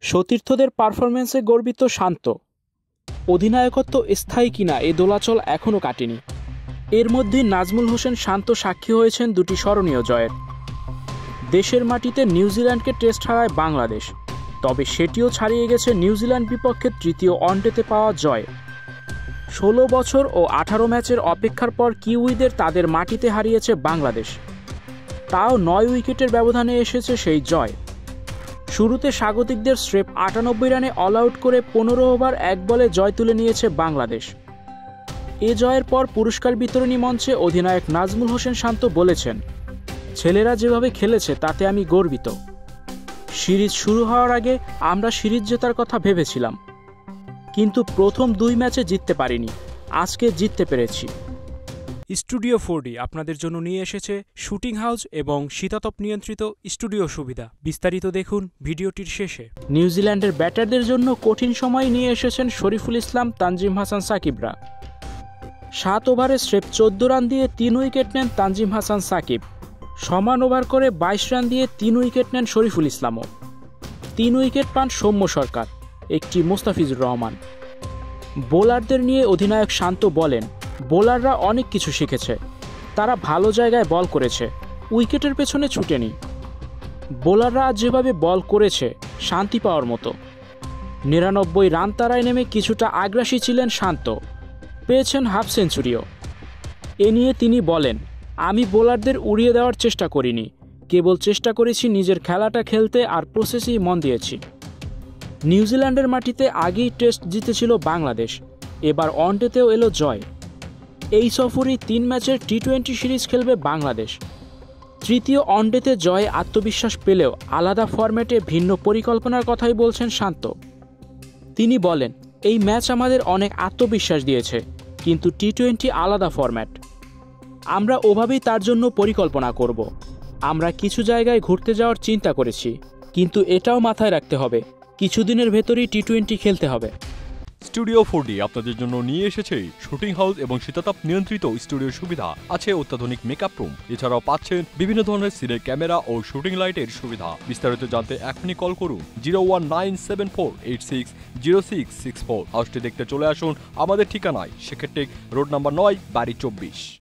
সতীর্থদের পারফরম্যান্সে গর্বিত শান্ত। অধিনায়কত্ব স্থায়ী কিনা এ দোলাচল এখনও কাটেনি। এর মধ্যে নাজমুল হোসেন শান্ত সাক্ষী হয়েছেন দুটি স্মরণীয় জয়ের। দেশের মাটিতে নিউজিল্যান্ডকে টেস্ট হারায় বাংলাদেশ, তবে সেটিও ছাড়িয়ে গেছে নিউজিল্যান্ড বিপক্ষে তৃতীয় ওয়ানডেতে পাওয়া জয়। ১৬ বছর ও ১৮ ম্যাচের অপেক্ষার পর কিউইদের তাদের মাটিতে হারিয়েছে বাংলাদেশ, তাও ৯ উইকেটের ব্যবধানে এসেছে সেই জয়। শুরুতে স্বাগতিকদের স্রেফ ৯৮ রানে অল আউট করে ১৫ ওভার ১ বলে জয় তুলে নিয়েছে বাংলাদেশ। এ জয়ের পর পুরস্কার বিতরণী মঞ্চে অধিনায়ক নাজমুল হোসেন শান্ত বলেছেন, ছেলেরা যেভাবে খেলেছে তাতে আমি গর্বিত। সিরিজ শুরু হওয়ার আগে আমরা সিরিজ জেতার কথা ভেবেছিলাম, কিন্তু প্রথম ২ ম্যাচে জিততে পারিনি, আজকে জিততে পেরেছি। স্টুডিও 4D আপনাদের জন্য নিয়ে এসেছে শুটিং হাউস এবং শীতাতপ নিয়ন্ত্রিত স্টুডিও সুবিধা। বিস্তারিত দেখুন ভিডিওটির শেষে। নিউজিল্যান্ডের ব্যাটারদের জন্য কঠিন সময় নিয়ে এসেছেন শরীফুল ইসলাম, তানজিম হাসান সাকিবরা। ৭ ওভারে স্রেফ ১৪ রান দিয়ে ৩ উইকেট নেন তানজিম হাসান সাকিব। সমান ওভার করে ২২ রান দিয়ে ৩ উইকেট নেন শরীফুল ইসলামও। ৩ উইকেট পান সৌম্য সরকার, একটি মোস্তাফিজুর রহমান। বোলারদের নিয়ে অধিনায়ক শান্ত বলেন, বোলাররা অনেক কিছু শিখেছে, তারা ভালো জায়গায় বল করেছে, উইকেটের পেছনে ছুটেনি। বোলাররা আজ যেভাবে বল করেছে শান্তি পাওয়ার মতো। ৯৯ রান তাড়ায় নেমে কিছুটা আগ্রাসী ছিলেন শান্ত, পেয়েছেন হাফ সেঞ্চুরিও। এ নিয়ে তিনি বলেন, আমি বোলারদের উড়িয়ে দেওয়ার চেষ্টা করিনি, কেবল চেষ্টা করেছি নিজের খেলাটা খেলতে আর প্রসেসেই মন দিয়েছি। নিউজিল্যান্ডের মাটিতে আগেই টেস্ট জিতেছিল বাংলাদেশ, এবার ওয়ানডেতেও এলো জয়। এই সফরেই ৩ ম্যাচের টি-২০ সিরিজ খেলবে বাংলাদেশ। তৃতীয় ওয়ানডেতে জয়ে আত্মবিশ্বাস পেলেও আলাদা ফরম্যাটে ভিন্ন পরিকল্পনার কথাই বলছেন শান্ত। তিনি বলেন, এই ম্যাচ আমাদের অনেক আত্মবিশ্বাস দিয়েছে, কিন্তু টি-২০ আলাদা ফরম্যাট, আমরা ওভাবেই তার জন্য পরিকল্পনা করব। আমরা কিছু জায়গায় ঘুরতে যাওয়ার চিন্তা করেছি, কিন্তু এটাও মাথায় রাখতে হবে কিছুদিনের ভেতরেই টি-২০ খেলতে হবে। স্টুডিও 4D আপনাদের জন্য নিয়ে এসেছে শুটিং হাউস এবং শীতাতাপ নিয়ন্ত্রিত স্টুডিও সুবিধা। আছে অত্যাধুনিক মেকআপ রুম, এছাড়াও পাচ্ছেন বিভিন্ন ধরনের সিনের ক্যামেরা ও শুটিং লাইটের সুবিধা। বিস্তারিত জানতে এখনই কল করুন 01974860664। হাউসটি দেখতে চলে আসুন আমাদের ঠিকানায় শেখেরটেক রোড নাম্বার ৯, বাড়ি ২৪।